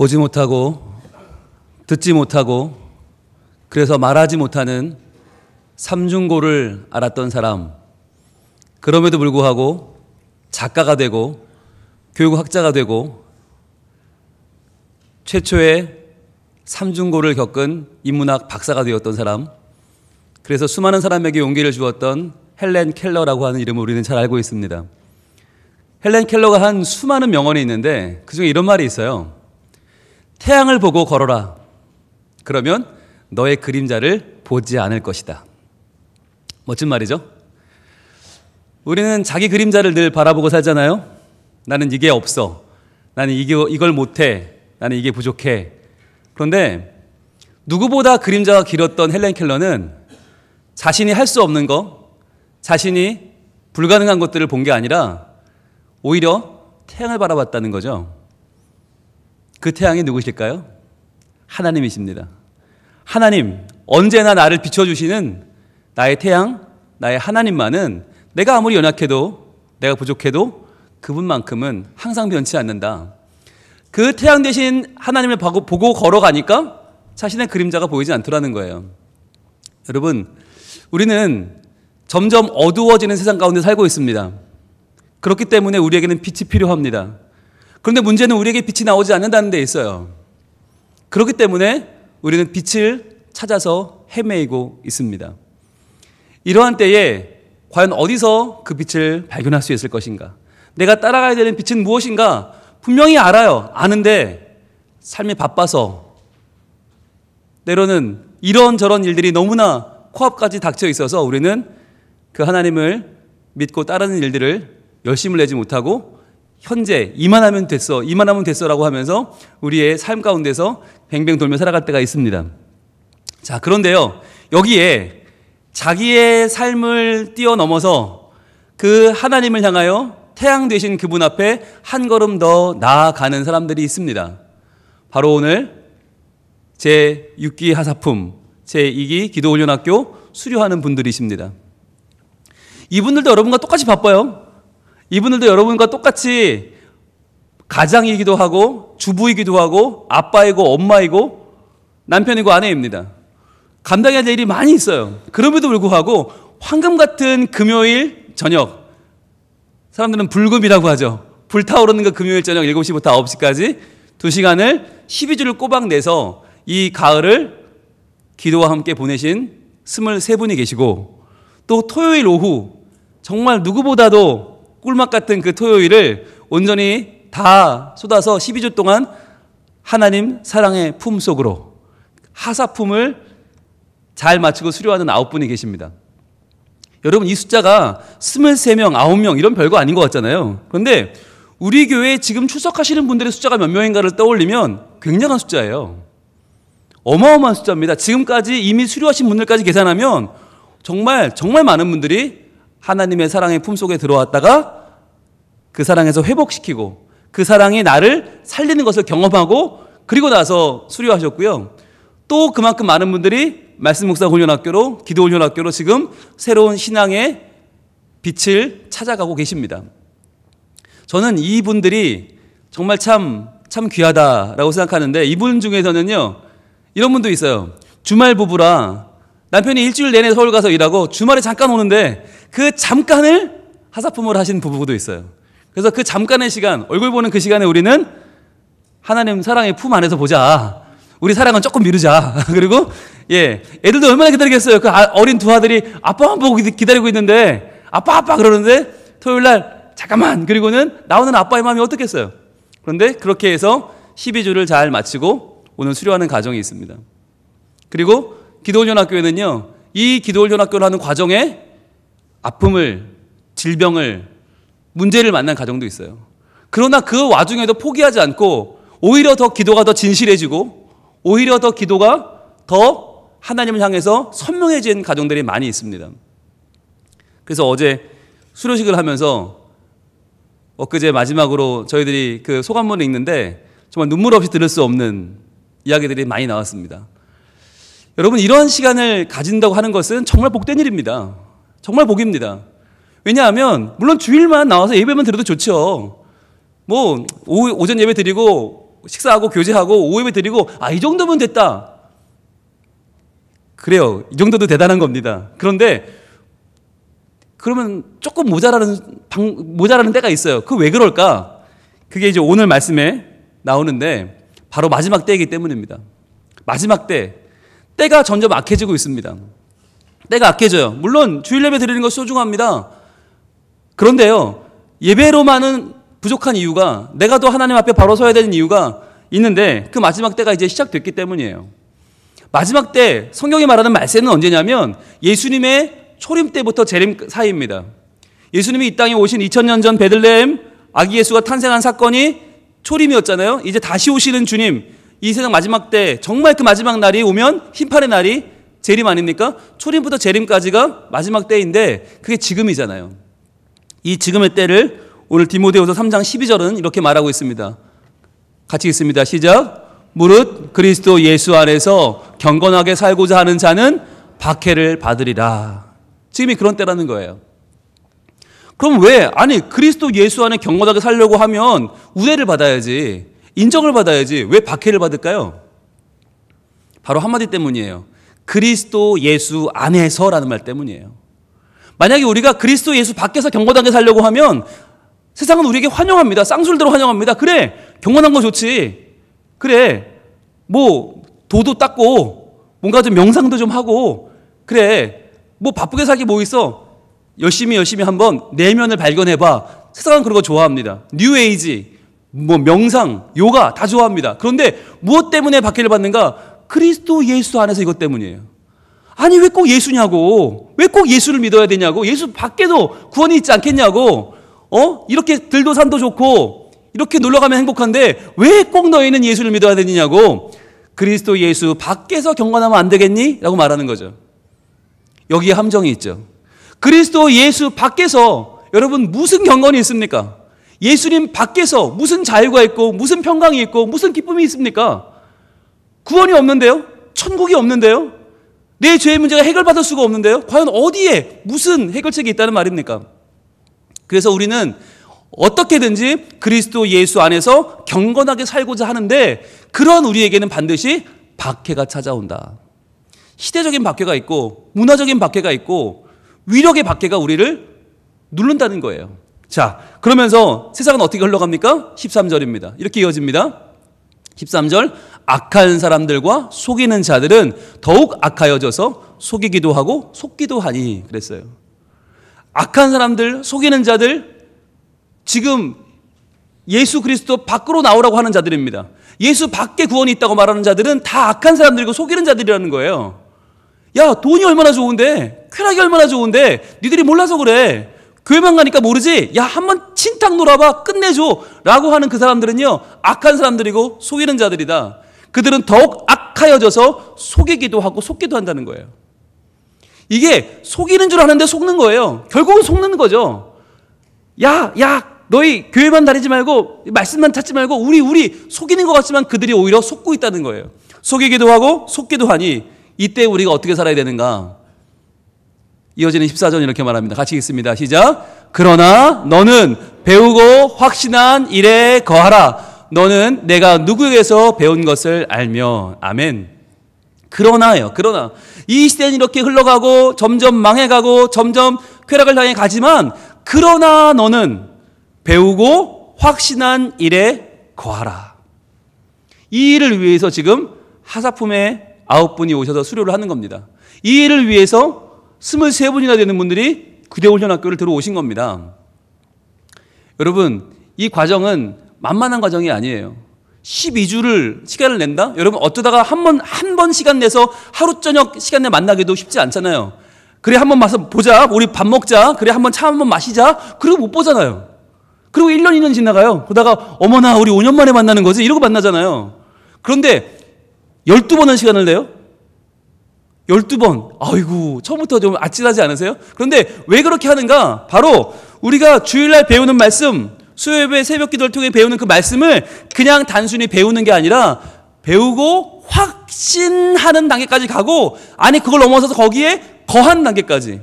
보지 못하고 듣지 못하고 그래서 말하지 못하는 삼중고를 알았던 사람, 그럼에도 불구하고 작가가 되고 교육학자가 되고 최초의 삼중고를 겪은 인문학 박사가 되었던 사람, 그래서 수많은 사람에게 용기를 주었던 헬렌 켈러라고 하는 이름을 우리는 잘 알고 있습니다. 헬렌 켈러가 한 수많은 명언이 있는데 그중에 이런 말이 있어요. 태양을 보고 걸어라. 그러면 너의 그림자를 보지 않을 것이다. 멋진 말이죠? 우리는 자기 그림자를 늘 바라보고 살잖아요. 나는 이게 없어. 나는 이걸 못해. 나는 이게 부족해. 그런데 누구보다 그림자가 길었던 헬렌 켈러는 자신이 할 수 없는 거, 자신이 불가능한 것들을 본 게 아니라 오히려 태양을 바라봤다는 거죠. 그 태양이 누구실까요? 하나님이십니다. 하나님, 언제나 나를 비춰주시는 나의 태양, 나의 하나님만은 내가 아무리 연약해도, 내가 부족해도 그분만큼은 항상 변치 않는다. 그 태양 대신 하나님을 보고 걸어가니까 자신의 그림자가 보이지 않더라는 거예요. 여러분, 우리는 점점 어두워지는 세상 가운데 살고 있습니다. 그렇기 때문에 우리에게는 빛이 필요합니다. 그런데 문제는 우리에게 빛이 나오지 않는다는 데 있어요. 그렇기 때문에 우리는 빛을 찾아서 헤매이고 있습니다. 이러한 때에 과연 어디서 그 빛을 발견할 수 있을 것인가? 내가 따라가야 되는 빛은 무엇인가? 분명히 알아요. 아는데 삶이 바빠서 때로는 이런저런 일들이 너무나 코앞까지 닥쳐 있어서 우리는 그 하나님을 믿고 따르는 일들을 열심을 내지 못하고 현재 이만하면 됐어라고 하면서 우리의 삶 가운데서 뱅뱅 돌며 살아갈 때가 있습니다. 자, 그런데요, 여기에 자기의 삶을 뛰어넘어서 그 하나님을 향하여 태양 되신 그분 앞에 한 걸음 더 나아가는 사람들이 있습니다. 바로 오늘 제6기 하사품, 제2기 기도훈련학교 수료하는 분들이십니다. 이분들도 여러분과 똑같이 바빠요. 이분들도 여러분과 똑같이 가장이기도 하고 주부이기도 하고 아빠이고 엄마이고 남편이고 아내입니다. 감당해야 될 일이 많이 있어요. 그럼에도 불구하고 황금 같은 금요일 저녁, 사람들은 불금이라고 하죠. 불타오르는 그 금요일 저녁 7시부터 9시까지 2시간을 12주를 꼬박 내서 이 가을을 기도와 함께 보내신 23분이 계시고, 또 토요일 오후 정말 누구보다도 꿀맛 같은 그 토요일을 온전히 다 쏟아서 12주 동안 하나님 사랑의 품속으로 하사품을 잘 마치고 수료하는 9분이 계십니다. 여러분, 이 숫자가 23명, 9명 이런 별거 아닌 것 같잖아요. 그런데 우리 교회에 지금 출석하시는 분들의 숫자가 몇 명인가를 떠올리면 굉장한 숫자예요. 어마어마한 숫자입니다. 지금까지 이미 수료하신 분들까지 계산하면 정말 많은 분들이 하나님의 사랑의 품속에 들어왔다가 그 사랑에서 회복시키고 그 사랑이 나를 살리는 것을 경험하고 그리고 나서 수료하셨고요. 또 그만큼 많은 분들이 말씀묵사 훈련학교로, 기도 훈련학교로 지금 새로운 신앙의 빛을 찾아가고 계십니다. 저는 이분들이 정말 참 귀하다라고 생각하는데, 이분 중에서는요 이런 분도 있어요. 주말 부부라 남편이 일주일 내내 서울 가서 일하고 주말에 잠깐 오는데 그 잠깐을 하사품으로 하신 부부도 있어요. 그래서 그 잠깐의 시간, 얼굴 보는 그 시간에 우리는 하나님 사랑의 품 안에서 보자. 우리 사랑은 조금 미루자. 그리고 애들도 얼마나 기다리겠어요. 그 어린 두 아들이 아빠만 보고 기다리고 있는데 아빠 그러는데 토요일 날 잠깐만. 그리고는 나오는 아빠의 마음이 어떻겠어요. 그런데 그렇게 해서 12주를 잘 마치고 오늘 수료하는 과정이 있습니다. 그리고 기도훈련학교에는요, 이 기도훈련학교를 하는 과정에 아픔을, 질병을, 문제를 만난 가정도 있어요. 그러나 그 와중에도 포기하지 않고 오히려 더 기도가 더 진실해지고 오히려 더 기도가 더 하나님을 향해서 선명해진 가정들이 많이 있습니다. 그래서 어제 수료식을 하면서 엊그제 마지막으로 저희들이 그 소감문을 읽는데 정말 눈물 없이 들을 수 없는 이야기들이 많이 나왔습니다. 여러분, 이러한 시간을 가진다고 하는 것은 정말 복된 일입니다. 정말 복입니다. 왜냐하면 물론 주일만 나와서 예배만 드려도 좋죠. 뭐 오전 예배 드리고 식사하고 교제하고 오예배 드리고 이 정도면 됐다. 그래요. 이 정도도 대단한 겁니다. 그런데 그러면 조금 모자라는 때가 있어요. 그 왜 그럴까? 그게 이제 오늘 말씀에 나오는데 바로 마지막 때이기 때문입니다. 마지막 때가 점점 악해지고 있습니다. 때가 악해져요. 물론 주일 예배 드리는 것 소중합니다. 그런데요, 예배로만은 부족한 이유가, 내가 더 하나님 앞에 바로 서야 되는 이유가 있는데, 그 마지막 때가 이제 시작됐기 때문이에요. 마지막 때, 성경이 말하는 말세는 언제냐면 예수님의 초림 때부터 재림 사이입니다. 예수님이 이 땅에 오신 2000년 전 베들레헴 아기 예수가 탄생한 사건이 초림이었잖아요. 이제 다시 오시는 주님, 이 세상 마지막 때, 정말 그 마지막 날이 오면 심판의 날이 재림 아닙니까? 초림부터 재림까지가 마지막 때인데 그게 지금이잖아요. 이 지금의 때를 오늘 디모데후서 3장 12절은 이렇게 말하고 있습니다. 같이 읽습니다. 시작. 무릇 그리스도 예수 안에서 경건하게 살고자 하는 자는 박해를 받으리라. 지금이 그런 때라는 거예요. 그럼 아니 그리스도 예수 안에 경건하게 살려고 하면 우대를 받아야지, 인정을 받아야지 왜 박해를 받을까요? 바로 한마디 때문이에요. 그리스도 예수 안에서라는 말 때문이에요. 만약에 우리가 그리스도 예수 밖에서 경건하게 살려고 하면 세상은 우리에게 환영합니다. 쌍술대로 환영합니다. 그래, 경건한 거 좋지. 그래, 뭐 도도 닦고 뭔가 좀 명상도 좀 하고, 그래, 뭐 바쁘게 살기 뭐 있어. 열심히 한번 내면을 발견해봐. 세상은 그런 거 좋아합니다. 뉴에이지, 뭐 명상, 요가 다 좋아합니다. 그런데 무엇 때문에 박해를 받는가? 그리스도 예수 안에서 이것 때문이에요. 아니 왜 꼭 예수냐고, 왜 꼭 예수를 믿어야 되냐고, 예수 밖에도 구원이 있지 않겠냐고, 이렇게 들도 산도 좋고 이렇게 놀러가면 행복한데 왜 꼭 너희는 예수를 믿어야 되느냐고, 그리스도 예수 밖에서 경건하면 안 되겠니? 라고 말하는 거죠. 여기에 함정이 있죠. 그리스도 예수 밖에서 여러분 무슨 경건이 있습니까? 예수님 밖에서 무슨 자유가 있고 무슨 평강이 있고 무슨 기쁨이 있습니까? 구원이 없는데요? 천국이 없는데요? 내 죄의 문제가 해결받을 수가 없는데요? 과연 어디에 무슨 해결책이 있다는 말입니까? 그래서 우리는 어떻게든지 그리스도 예수 안에서 경건하게 살고자 하는데 그런 우리에게는 반드시 박해가 찾아온다. 시대적인 박해가 있고 문화적인 박해가 있고 위력의 박해가 우리를 누른다는 거예요. 자, 그러면서 세상은 어떻게 흘러갑니까? 13절입니다. 이렇게 이어집니다. 13절, 악한 사람들과 속이는 자들은 더욱 악하여져서 속이기도 하고 속기도 하니 그랬어요. 악한 사람들, 속이는 자들, 지금 예수 그리스도 밖으로 나오라고 하는 자들입니다. 예수 밖에 구원이 있다고 말하는 자들은 다 악한 사람들이고 속이는 자들이라는 거예요. 야, 돈이 얼마나 좋은데, 쾌락이 얼마나 좋은데 니들이 몰라서 그래. 교회만 가니까 모르지? 야, 한번 친탁 놀아봐, 끝내줘 라고 하는 그 사람들은요, 악한 사람들이고 속이는 자들이다. 그들은 더욱 악하여져서 속이기도 하고 속기도 한다는 거예요. 이게 속이는 줄 아는데 속는 거예요. 결국은 속는 거죠. 야, 너희 교회만 다니지 말고 말씀만 찾지 말고 우리 속이는 것 같지만 그들이 오히려 속고 있다는 거예요. 속이기도 하고 속기도 하니 이때 우리가 어떻게 살아야 되는가? 이어지는 14절 이렇게 말합니다. 같이 읽습니다. 시작. 그러나 너는 배우고 확신한 일에 거하라. 너는 내가 누구에게서 배운 것을 알며. 아멘. 그러나요. 그러나 이 시대는 이렇게 흘러가고 점점 망해가고 점점 쾌락을 향해 가지만 그러나 너는 배우고 확신한 일에 거하라. 이 일을 위해서 지금 하사품에 9분이 오셔서 수료를 하는 겁니다. 이 일을 위해서 23분이나 되는 분들이 구대훈련학교를 들어오신 겁니다. 여러분, 이 과정은 만만한 과정이 아니에요. 12주를 시간을 낸다? 여러분, 어쩌다가 한 번 시간 내서 하루 저녁 시간 내 만나기도 쉽지 않잖아요. 그래, 한번 와서 보자. 우리 밥 먹자. 그래, 한번 차 한번 마시자. 그리고 못 보잖아요. 그리고 1년, 2년 지나가요. 그러다가 어머나, 우리 5년 만에 만나는 거지? 이러고 만나잖아요. 그런데 12번은 시간을 내요? 12번. 아이고, 처음부터 좀 아찔하지 않으세요? 그런데 왜 그렇게 하는가? 바로 우리가 주일날 배우는 말씀, 수요예배 새벽 기도를 통해 배우는 그 말씀을 그냥 단순히 배우는 게 아니라 배우고 확신하는 단계까지 가고, 아니 그걸 넘어서서 거기에 거한 단계까지,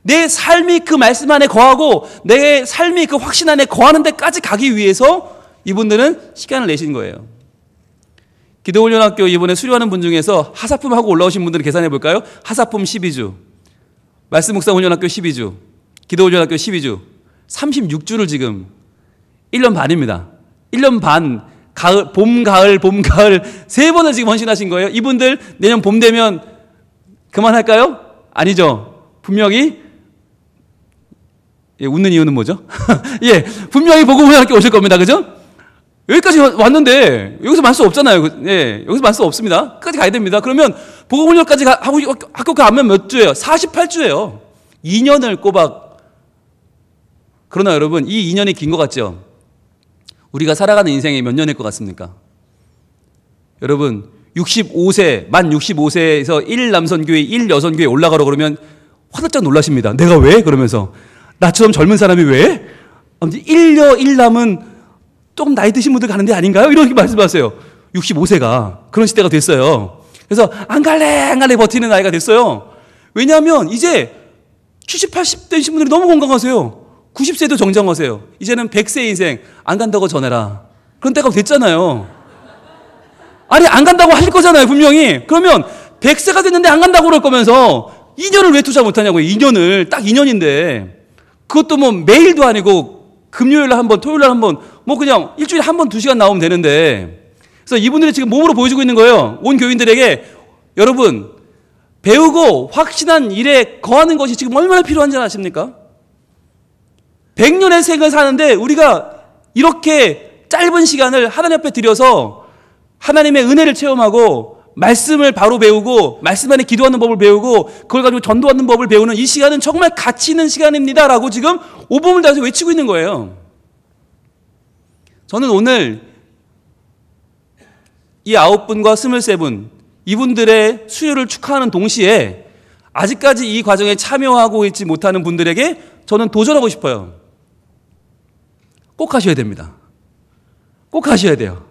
내 삶이 그 말씀 안에 거하고 내 삶이 그 확신 안에 거하는 데까지 가기 위해서 이분들은 시간을 내신 거예요. 기도훈련학교 이번에 수료하는 분 중에서 하사품 하고 올라오신 분들을 계산해 볼까요? 하사품 12주, 말씀묵상훈련학교 12주, 기도훈련학교 12주, 36주를 지금 1년 반입니다. 1년 반, 가을, 봄, 가을, 봄, 가을 3번을 지금 헌신하신 거예요. 이분들 내년 봄 되면 그만할까요? 아니죠. 분명히, 예, 웃는 이유는 뭐죠? 예, 분명히 복음훈련학교 오실 겁니다. 그죠? 여기까지 왔는데 여기서 말 수 없잖아요. 예, 여기서 말 수 없습니다. 끝까지 가야 됩니다. 그러면 복음훈련까지 하고 학교 가면 몇 주예요? 48주예요. 2년을 꼬박. 그러나 여러분, 이 2년이 긴 것 같죠? 우리가 살아가는 인생이 몇 년일 것 같습니까? 여러분, 65세, 만 65세에서 1남선교회, 1여선교회 올라가러 그러면 화들짝 놀라십니다. 내가 왜? 그러면서 나처럼 젊은 사람이 왜? 아무튼 1남은 조금 나이 드신 분들 가는 데 아닌가요? 이렇게 말씀하세요. 65세가 그런 시대가 됐어요. 그래서 안 갈래 버티는 나이가 됐어요. 왜냐하면 이제 70, 80 되신 분들이 너무 건강하세요. 90세도 정정하세요. 이제는 100세 인생 안 간다고 전해라. 그런 때가 됐잖아요. 아니, 안 간다고 하실 거잖아요, 분명히. 그러면 100세가 됐는데 안 간다고 그럴 거면서 2년을 왜 투자 못하냐고요. 2년을. 딱 2년인데 그것도 뭐 매일도 아니고 금요일날 한 번, 토요일날 한 번, 뭐 그냥 일주일에 한 번 2시간 나오면 되는데. 그래서 이분들이 지금 몸으로 보여주고 있는 거예요. 온 교인들에게. 여러분, 배우고 확신한 일에 거하는 것이 지금 얼마나 필요한지 아십니까? 100년의 생을 사는데 우리가 이렇게 짧은 시간을 하나님 앞에 들여서 하나님의 은혜를 체험하고 말씀을 바로 배우고 말씀 안에 기도하는 법을 배우고 그걸 가지고 전도하는 법을 배우는 이 시간은 정말 가치 있는 시간입니다 라고 지금 오범을 다해서 외치고 있는 거예요. 저는 오늘 이 9분과 23분 이분들의 수요를 축하하는 동시에 아직까지 이 과정에 참여하고 있지 못하는 분들에게 저는 도전하고 싶어요. 꼭 하셔야 됩니다. 꼭 하셔야 돼요.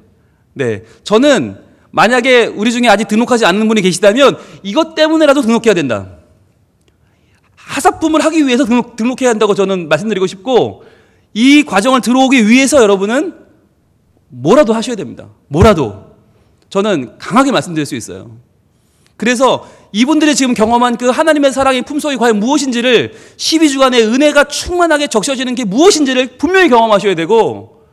네, 저는 만약에 우리 중에 아직 등록하지 않는 분이 계시다면 이것 때문에라도 등록해야 된다. 하사품을 하기 위해서 등록해야 한다고 저는 말씀드리고 싶고 이 과정을 들어오기 위해서 여러분은 뭐라도 하셔야 됩니다. 뭐라도. 저는 강하게 말씀드릴 수 있어요. 그래서 이분들이 지금 경험한 그 하나님의 사랑의 품속이 과연 무엇인지를 12주간의 은혜가 충만하게 적셔지는 게 무엇인지를 분명히 경험하셔야 되고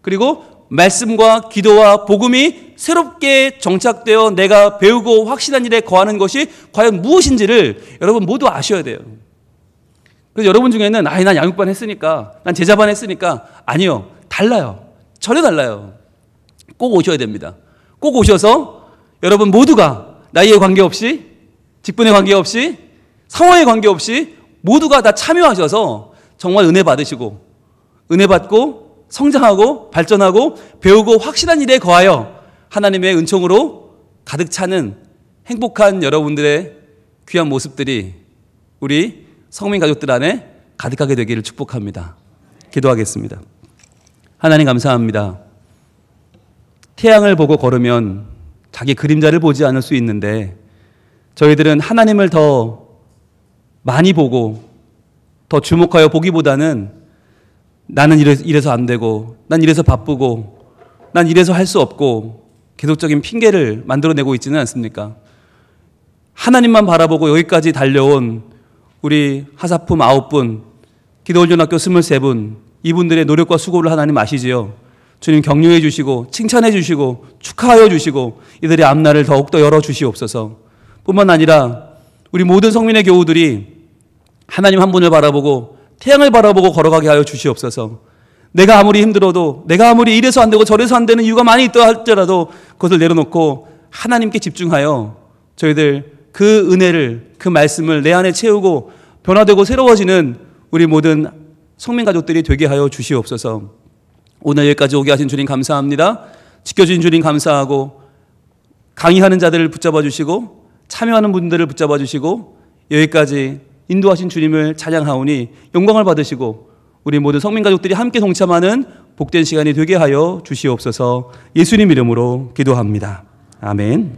그리고 말씀과 기도와 복음이 새롭게 정착되어 내가 배우고 확신한 일에 거하는 것이 과연 무엇인지를 여러분 모두 아셔야 돼요. 그래서 여러분 중에는 난 양육반 했으니까 난 제자반 했으니까 아니요. 달라요. 전혀 달라요. 꼭 오셔야 됩니다. 꼭 오셔서 여러분 모두가 나이에 관계없이 직분에 관계없이 상황에 관계없이 모두가 다 참여하셔서 정말 은혜 받으시고 은혜 받고 성장하고 발전하고 배우고 확실한 일에 거하여 하나님의 은총으로 가득 차는 행복한 여러분들의 귀한 모습들이 우리 성민 가족들 안에 가득하게 되기를 축복합니다. 기도하겠습니다. 하나님 감사합니다. 태양을 보고 걸으면 자기 그림자를 보지 않을 수 있는데 저희들은 하나님을 더 많이 보고 더 주목하여 보기보다는 나는 이래서 안 되고 난 이래서 바쁘고 난 이래서 할 수 없고 계속적인 핑계를 만들어내고 있지는 않습니까? 하나님만 바라보고 여기까지 달려온 우리 하사품 9분, 기도훈련학교 23분 이분들의 노력과 수고를 하나님 아시지요? 주님 격려해 주시고 칭찬해 주시고 축하하여 주시고 이들의 앞날을 더욱더 열어주시옵소서. 뿐만 아니라 우리 모든 성민의 교우들이 하나님 한 분을 바라보고 태양을 바라보고 걸어가게 하여 주시옵소서. 내가 아무리 힘들어도 내가 아무리 이래서 안 되고 저래서 안 되는 이유가 많이 있다 할지라도 그것을 내려놓고 하나님께 집중하여 저희들 그 은혜를 그 말씀을 내 안에 채우고 변화되고 새로워지는 우리 모든 성민 가족들이 되게 하여 주시옵소서. 오늘 여기까지 오게 하신 주님 감사합니다. 지켜주신 주님 감사하고 강의하는 자들을 붙잡아 주시고 참여하는 분들을 붙잡아 주시고 여기까지 인도하신 주님을 찬양하오니 영광을 받으시고 우리 모든 성민 가족들이 함께 동참하는 복된 시간이 되게 하여 주시옵소서. 예수님 이름으로 기도합니다. 아멘.